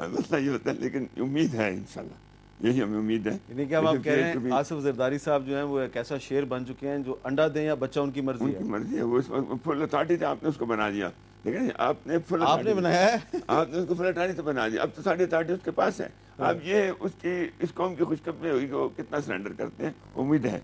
مسئلہ یہ ہوتا ہے، لیکن امید ہے انشاءاللہ، یہی ہمیں امید ہے. یعنی کہ اب آپ کہہ رہے ہیں آصف زرداری صاحب جو ہیں وہ ایک ایسا شیر بن چکے ہیں جو انڈا دیں یا بچہ ان کی مرضی ہے. ان کی مرضی ہے، وہ اس وقت فل اتھارٹی تھے، آپ نے اس کو بنا دیا. لیکن آپ نے فل آپ نے بنایا ہے، آپ نے اس کو فل اتھارٹی سے بنا دیا. اب تو ساری اتھارٹی اس کے پاس ہے. اب یہ اس قوم کی خوشخبری ہوگی کہ وہ کتنا سرنڈر کرتے ہیں. امید ہے،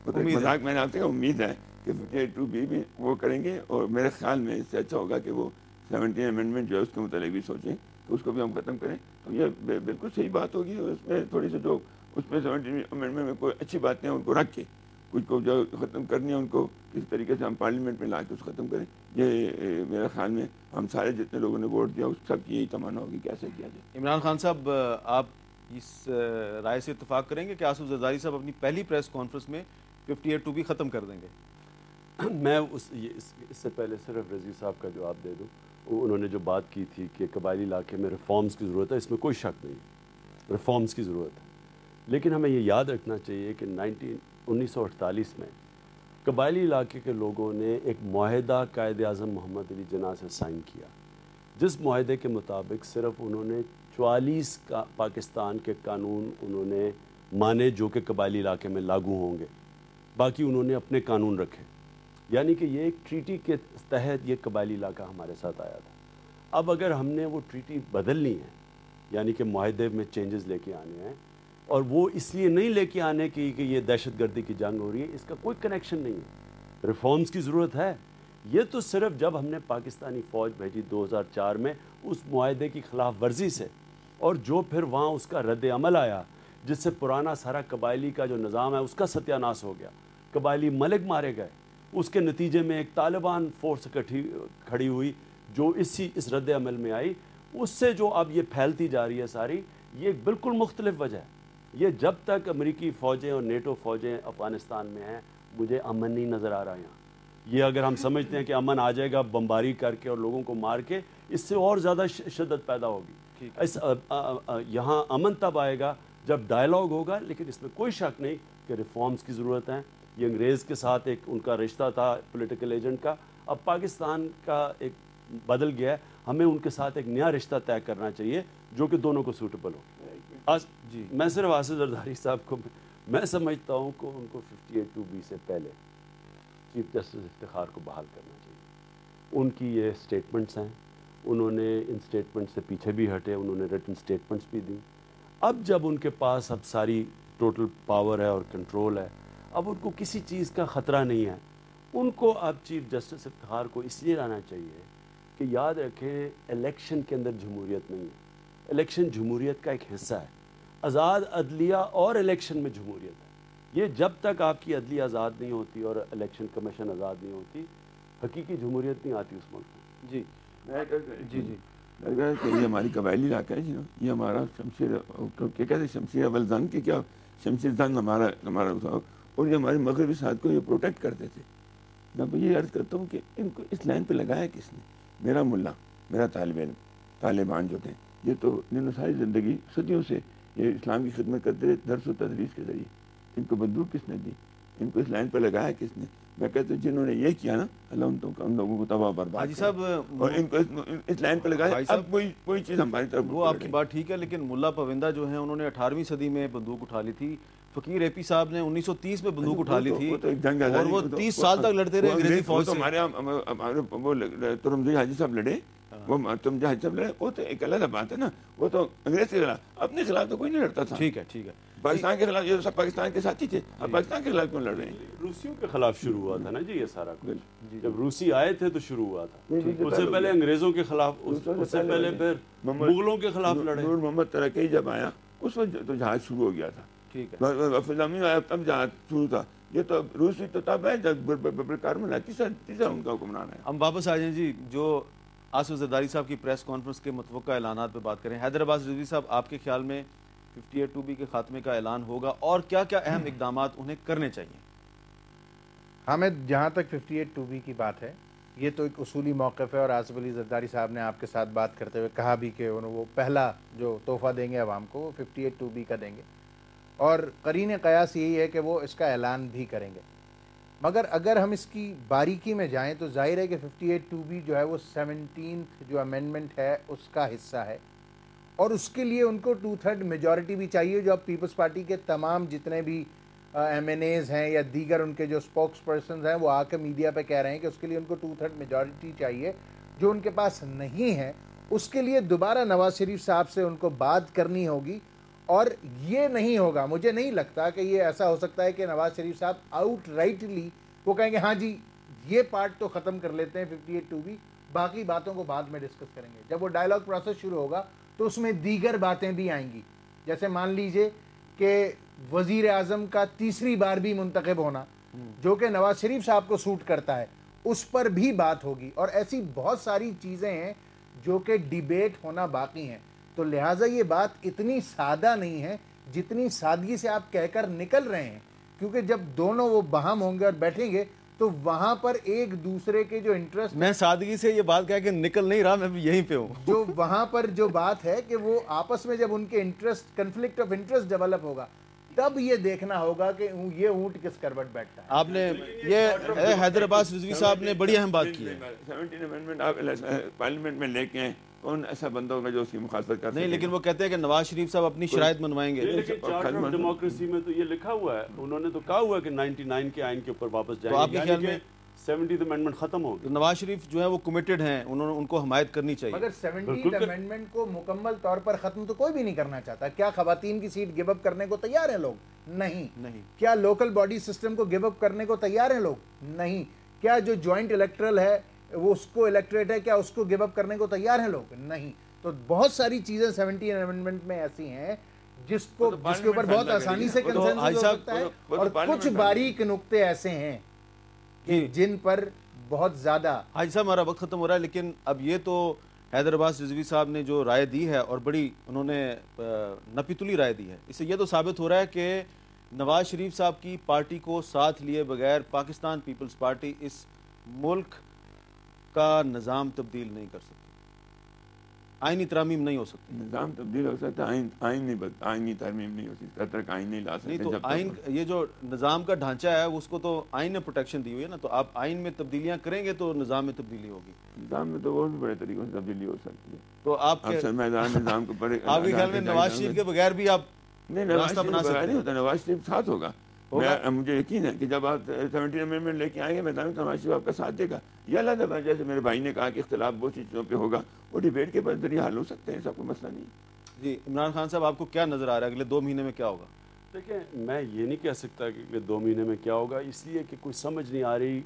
مذاق میں نے آپ سے کہا امید ہے کہ 58B بھی وہ کریں گے، اور میرے خیال میں اس سے اچھا ہوگا کہ وہ 17 امینڈمنٹ جو ہے اس کے متعلق بھی سوچیں تو اس کو بھی ہم ختم کریں. تو یہ بالکل صحیح بات ہوگی. اس میں تھوڑی سی جو اس میں 17 امینڈمنٹ میں کوئی اچھی باتیں ہیں ان کو رکھ کے کچھ کو جو ختم کرنی ہے ان کو کس طریقے سے ہم پارلیمنٹ میں لا کے اس ختم کریں. یہ میرے خیال میں ہم سارے جتنے لوگوں نے ووٹ دیا اس سب کی یہی تمنا ہوگی کیسے کیا جائے. عمران خان صاحب، آپ اس رائے سے اتفاق کریں گے کہ آصف زرداری صاحب اپنی پہلی پریس کانفرنس میں 58(2) ختم کر دیں گے؟ میں اس سے پہلے صرف رضی صاحب کا جواب دے دوں. انہوں نے جو بات کی تھی کہ قبائلی علاقے میں ریفارمز کی ضرورت ہے، اس میں کوئی شک نہیں ہے، ریفارمز کی ضرورت ہے. لیکن ہمیں یہ یاد رکھنا چاہیے کہ 1948 میں قبائلی علاقے کے لوگوں نے ایک معاہدہ قائد اعظم محمد علی جناح سے سائن کیا، جس معاہدے کے مطابق صرف انہوں نے 44 پاکستان کے قانون انہوں نے مانے جو کہ قبائلی علاقے میں لاگو ہوں گے، باقی انہوں نے اپنے قانون رکھے. یعنی کہ یہ ایک ٹریٹی کے تحت یہ قبائلی علاقہ ہمارے ساتھ آیا تھا. اب اگر ہم نے وہ ٹریٹی بدلنی ہے، یعنی کہ معاہدے میں چینجز لے کے آنے ہیں، اور وہ اس لیے نہیں لے کے آنے کی کہ یہ دہشت گردی کی جنگ ہو رہی ہے، اس کا کوئی کنیکشن نہیں ہے. ریفارمز کی ضرورت ہے. یہ تو صرف جب ہم نے پاکستانی فوج بھیجی 2004 میں اس معاہدے کی خلاف ورزی سے، اور جو پھر وہاں اس کا رد عمل آیا جس سے پرانا سارا قبائلی کا جو نظام ہے اس کا ستیہ ناش ہو گیا، قبائلی ملک مارے گئے. اس کے نتیجے میں ایک طالبان فورس کھڑی ہوئی جو اس رد عمل میں آئی. اس سے جو اب یہ پھیلتی جا رہی ہے ساری، یہ ایک بالکل مختلف وجہ ہے. یہ جب تک امریکی فوجیں اور نیٹو فوجیں افغانستان میں ہیں مجھے امن نہیں نظر آ رہا یہاں. یہ اگر ہم سمجھتے ہیں کہ امن آ جائے گا بمباری کر کے اور لوگوں کو مار کے، اس سے اور زیادہ شدت پیدا ہوگی. یہاں امن تب آئے گا جب ڈائلاگ ہوگا. لیکن اس میں کوئی شک نہیں کہ ریفارمز کی ضرورت ہے. یہ انگریز کے ساتھ ایک ان کا رشتہ تھا پولیٹیکل ایجنٹ کا، اب پاکستان کا ایک بدل گیا ہے. ہمیں ان کے ساتھ ایک نیا رشتہ طے کرنا چاہیے جو کہ دونوں کو سوٹیبل ہو. جی میں صرف آصف زرداری صاحب کو میں سمجھتا ہوں کہ ان کو 58(2)B سے پہلے چیف جسٹس افتخار کو بحال کرنا چاہیے. ان کی یہ سٹیٹمنٹس ہیں، انہوں نے ان سٹیٹمنٹ سے پیچھے بھی ہٹے، انہوں نے ریٹن سٹیٹمنٹس بھی دیں. اب جب ان کے پاس اب ساری ٹوٹل پاور ہے اور کنٹرول ہے، اب ان کو کسی چیز کا خطرہ نہیں ہے. ان کو اب چیف جسٹس افتخار کو اس لیے لانا چاہیے کہ یاد رکھیں الیکشن کے اندر جمہوریت نہیں ہے. الیکشن جمہوریت کا ایک حصہ ہے. آزاد عدلیہ اور الیکشن میں جمہوریت ہے. یہ جب تک آپ کی عدلیہ آزاد نہیں ہوتی اور الیکشن کمیشن آزاد نہیں ہوتی، حقیقی جمہوریت نہیں آتی اس ملک میں. جی جی جی یہ ہماری قبائلی علاقہ ہے، یہ ہمارا شمشیر کیا کہتے ہیں، شمشیر اول زن کی کیا شمشیر زن ہمارا تھا، اور یہ ہمارے مغربی ساتھ کو یہ پروٹیکٹ کرتے تھے. میں یہ عرض کرتا ہوں کہ ان کو اس لائن پہ لگایا کس نے؟ میرا ملا، میرا طالب علم، طالبان جو تھے، یہ تو انہوں ساری زندگی صدیوں سے یہ اسلام کی خدمت کرتے رہے درس و تدریس کے ذریعے. ان کو بندوق کس نے دی؟ ان کو اس لائن پہ لگایا کس نے؟ میں کہتا ہوں جنہوں نے یہ کیا نا، اللہ ان لوگوں کو تباہ برباد حاجی صاحب، اور ان کو اس لائن پہ لگایا. اب کوئی چیز ہماری طرف وہ آپ کی بات ٹھیک ہے، لیکن ملا پویندہ جو ہیں انہوں نے 18ویں صدی میں بندوق اٹھا لی تھی. فقیر اے پی صاحب نے 1930 میں بندوق اٹھا لی تھی اور وہ 30 سال تک لڑتے رہے انگریزی فوج سے. ہمارے ترمزی حاجی صاحب لڑے، وہ ترمزی حاجی صاحب لڑے، وہ تو ایک الگ بات ہے نا. وہ تو انگریز کے خلاف، اپنے خلاف تو کوئی نہیں لڑتا تھا. ٹھیک ہے ٹھیک ہے. پاکستان کے خلاف یہ سب پاکستان کے ساتھی تھے، اب پاکستان کے خلاف کیوں لڑ رہے ہیں؟ روسیوں کے خلاف شروع ہوا تھا نا جی یہ سارا کچھ. جب روسی آئے تھے تو شروع ہوا تھا. اس سے پہلے انگریزوں کے خلاف، اس سے پہلے پھر مغلوں کے خلاف لڑے. نور محمد ترکی جب آیا اس وقت تو جہاد شروع ہو گیا تھا. ٹھیک ہے. فضامی آیا تب جہاد شروع تھا. یہ تو روسی تو تب ہے جب کارمل ہے، تیسرا ان کا حکمران ہے. ہم واپس آ جائیں جی، جو آصف زرداری صاحب کی پریس کانفرنس کے متوقع اعلانات پہ بات کریں. حیدرآباد رضوی صاحب، آپ کے خیال میں 58(2)B کے خاتمے کا اعلان ہوگا اور کیا کیا اہم اقدامات انہیں کرنے چاہیے؟ حامد، جہاں تک 58(2)B کی بات ہے، یہ تو ایک اصولی موقف ہے، اور آصف علی زرداری صاحب نے آپ کے ساتھ بات کرتے ہوئے کہا بھی کہ وہ پہلا جو تحفہ دیں گے عوام کو وہ 58(2)B کا دیں گے، اور قرین قیاس یہی ہے کہ وہ اس کا اعلان بھی کریں گے. مگر اگر ہم اس کی باریکی میں جائیں تو ظاہر ہے کہ 58(2)B جو ہے وہ 17th جو امینڈمنٹ ہے اس کا حصہ ہے، اور اس کے لیے ان کو 2/3 میجورٹی بھی چاہیے، جو اب پیپلز پارٹی کے تمام جتنے بھی MNAs ہیں یا دیگر ان کے جو اسپوکس پرسنز ہیں وہ آ کے میڈیا پہ کہہ رہے ہیں کہ اس کے لیے ان کو 2/3 میجورٹی چاہیے، جو ان کے پاس نہیں ہے۔ اس کے لیے دوبارہ نواز شریف صاحب سے ان کو بات کرنی ہوگی، اور یہ نہیں ہوگا، مجھے نہیں لگتا کہ یہ ایسا ہو سکتا ہے کہ نواز شریف صاحب آؤٹ رائٹلی وہ کہیں گے ہاں جی یہ پارٹ تو ختم کر لیتے ہیں 58(2)B، باقی باتوں کو بعد میں ڈسکس کریں گے۔ جب وہ ڈائیلاگ پروسیس شروع ہوگا تو اس میں دیگر باتیں بھی آئیں گی، جیسے مان لیجئے کہ وزیر اعظم کا تیسری بار بھی منتخب ہونا، جو کہ نواز شریف صاحب کو سوٹ کرتا ہے، اس پر بھی بات ہوگی، اور ایسی بہت ساری چیزیں ہیں جو کہ ڈیبیٹ ہونا باقی ہیں۔ تو لہٰذا یہ بات اتنی سادہ نہیں ہے جتنی سادگی سے آپ کہہ کر نکل رہے ہیں، کیونکہ جب دونوں وہ باہم ہوں گے اور بیٹھیں گے تو وہاں پر ایک دوسرے کے جو انٹرسٹ، میں سادگی سے یہ بات کہہ کہ نکل نہیں رہا، میں بھی یہیں پہ ہوں، جو وہاں پر جو بات ہے کہ وہ آپس میں جب ان کے interest, conflict of interest develop ہوگا، تب یہ دیکھنا ہوگا کہ یہ اونٹ کس کروٹ بیٹھتا ہے۔ آپ نے یہ حیدر عباس رضوی صاحب نے بڑی اہم بات کی ہے۔ 17 امینڈمنٹ آپ پارلیمنٹ میں لے کے آئیں، کون ایسا بندہ ہوگا جو اس کی مخالفت کر سکے؟ نہیں، لیکن وہ کہتے ہیں کہ نواز شریف صاحب اپنی شرائط منوائیں گے۔ لیکن چارٹر آف ڈیموکریسی میں تو یہ لکھا ہوا ہے، انہوں نے تو کہا ہوا ہے کہ 99 کے آئین کے اوپر واپس جائیں گے، آپ کے خیال میں 70th امینڈمنٹ ختم ہو گئی؟ نواز شریف جو ہے وہ کمیٹڈ ہیں، ان کو حمایت کرنی چاہیے۔ مگر 17th امینڈمنٹ کو مکمل طور پر ختم تو کوئی بھی نہیں کرنا چاہتا۔ کیا خواتین کی سیٹ گیو اپ کرنے کو تیار ہیں لوگ؟ نہیں۔ کیا لوکل باڈی سسٹم کو گیو اپ کرنے کو تیار ہیں لوگ؟ نہیں۔ کیا جو جوائنٹ الیکٹرل ہے وہ اس کو الیکٹریٹ ہے، کیا اس کو گیو اپ کرنے کو تیار ہیں لوگ؟ نہیں۔ تو بہت ساری چیزیں 17 امینڈمنٹ میں ایسی ہیں جس کے اوپر بہت آسانی سے کنسنسس ہو سکتا ہے، اور کچھ باریک نقطے ایسے ہیں جن پر بہت زیادہ۔ حاجی صاحب ہمارا وقت ختم ہو رہا ہے، لیکن اب یہ تو حیدر عباس رضوی صاحب نے جو رائے دی ہے، اور بڑی انہوں نے نپیتلی رائے دی ہے، اس سے یہ تو ثابت ہو رہا ہے کہ نواز شریف صاحب کی پارٹی کو ساتھ لیے بغیر پاکستان پیپلز پارٹی اس ملک کا نظام تبدیل نہیں کر سکتی، آئینی ترامیم نہیں ہو سکتی۔ نظام تبدیل ہو سکتا ہے، آئینی ترمیم نہیں ہو سکتی، تب تک آئین نہیں لا سکتے۔ نہیں تو آئین، یہ جو نظام کا ڈھانچہ ہے اس کو تو آئین نے پروٹیکشن دی ہوئی ہے نا، تو آپ آئین میں تبدیلیاں کریں گے تو نظام میں تبدیلی ہوگی۔ نظام میں تو اور بھی بڑے طریقوں سے تبدیلی ہو سکتی ہے۔ تو آپ کے میدان نظام کو پر آپ کے خیال میں نواز شریف کے بغیر بھی آپ نہیں، نواز شریف بغیر نہیں ہوتا، نواز شریف ساتھ ہوگا۔ مجھے یقین ہے کہ جب آپ 17 امینڈمنٹ لے کے آئیں گے میدان میں، نواز شریف آپ کا ساتھ دے گا۔ یہ اللہ تعالیٰ، جیسے میرے بھائی نے کہا کہ اختلاف بہت سی چیزوں پہ ہوگا، وہ ڈیبیٹ کے ذریعے حل ہو سکتے ہیں، سب کو مسئلہ نہیں۔ جی عمران خان صاحب، آپ کو کیا نظر آ رہا ہے اگلے 2 مہینے میں کیا ہوگا؟ دیکھیں، میں یہ نہیں کہہ سکتا کہ اگلے 2 مہینے میں کیا ہوگا، اس لیے کہ کوئی سمجھ نہیں آ رہی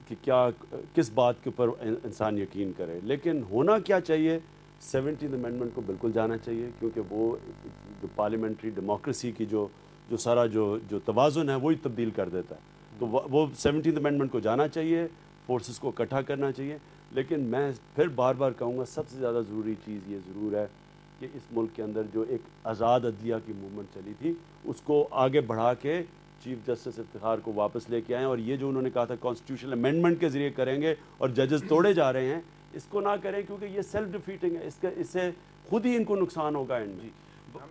کہ کیا کس بات کے اوپر انسان یقین کرے، لیکن ہونا کیا چاہیے، 17th امینڈمنٹ کو بالکل جانا چاہیے، کیونکہ وہ جو پارلیمنٹری ڈیموکریسی کی جو سارا جو توازن ہے وہی تبدیل کر دیتا ہے، تو وہ 17th امینڈمنٹ کو جانا چاہیے، فورسز کو اکٹھا کرنا چاہیے۔ لیکن میں پھر بار بار کہوں گا، سب سے زیادہ ضروری چیز یہ ضرور ہے کہ اس ملک کے اندر جو ایک آزاد عدلیہ کی موومنٹ چلی تھی اس کو آگے بڑھا کے چیف جسٹس افتخار کو واپس لے کے آئیں، اور یہ جو انہوں نے کہا تھا کانسٹیٹیوشنل امینڈمنٹ کے ذریعے کریں گے اور ججز توڑے جا رہے ہیں، اس کو نہ کریں، کیونکہ یہ سیلف ڈیفیٹنگ ہے، اس سے خود ہی ان کو نقصان ہوگا اینڈ میں۔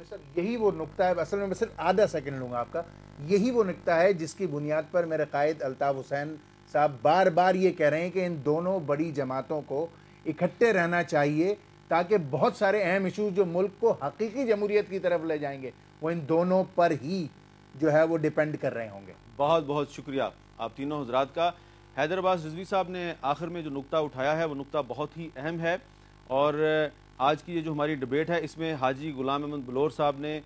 سر یہی وہ نقطہ ہے، اصل میں صرف آدھا سیکنڈ لوں گا آپ کا، یہی وہ نقطہ ہے جس کی بنیاد پر میرے قائد الطاف حسین صاحب بار بار یہ کہہ رہے ہیں کہ ان دونوں بڑی جماعتوں کو اکٹھے رہنا چاہیے، تاکہ بہت سارے اہم ایشوز جو ملک کو حقیقی جمہوریت کی طرف لے جائیں گے وہ ان دونوں پر ہی جو ہے وہ ڈیپینڈ کر رہے ہوں گے۔ بہت بہت شکریہ آپ تینوں حضرات کا۔ حیدر عباس رضوی صاحب نے آخر میں جو نقطہ اٹھایا ہے وہ نقطہ بہت ہی اہم ہے، اور آج کی یہ جو ہماری ڈیبیٹ ہے اس میں حاجی غلام احمد بلور صاحب نے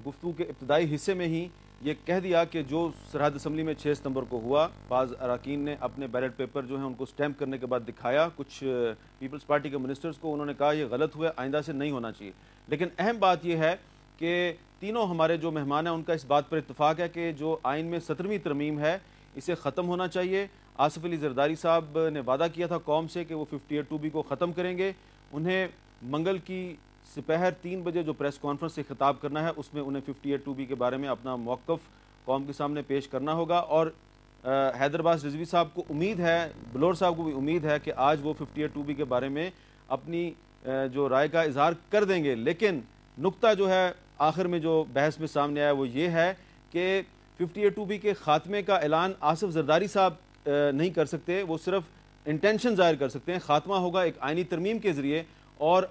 گفتگو کے ابتدائی حصے میں ہی یہ کہہ دیا کہ جو سرحد اسمبلی میں 6 ستمبر کو ہوا، بعض اراکین نے اپنے بیلٹ پیپر جو ہیں ان کو سٹیمپ کرنے کے بعد دکھایا، کچھ پیپلز پارٹی کے منسٹرز کو، انہوں نے کہا یہ غلط ہوا، آئندہ سے نہیں ہونا چاہیے۔ لیکن اہم بات یہ ہے کہ تینوں ہمارے جو مہمان ہیں ان کا اس بات پر اتفاق ہے کہ جو آئین میں 17ویں ترمیم ہے اسے ختم ہونا چاہیے۔ آصف علی زرداری صاحب نے وعدہ کیا تھا قوم سے کہ وہ 58(2)B کو ختم کریں گے، انہیں منگل کی سپہر 3 بجے جو پریس کانفرنس سے خطاب کرنا ہے اس میں انہیں 58(2)B کے بارے میں اپنا موقف قوم کے سامنے پیش کرنا ہوگا، اور حیدر عباس رضوی صاحب کو امید ہے، بلور صاحب کو بھی امید ہے کہ آج وہ 58(2)B کے بارے میں اپنی جو رائے کا اظہار کر دیں گے۔ لیکن نقطہ جو ہے آخر میں جو بحث میں سامنے آیا وہ یہ ہے کہ 58(2)B کے خاتمے کا اعلان آصف زرداری صاحب نہیں کر سکتے، وہ صرف انٹینشن ظاہر کر سکتے ہیں۔ خاتمہ ہوگا ایک آئینی ترمیم کے ذریعے، اور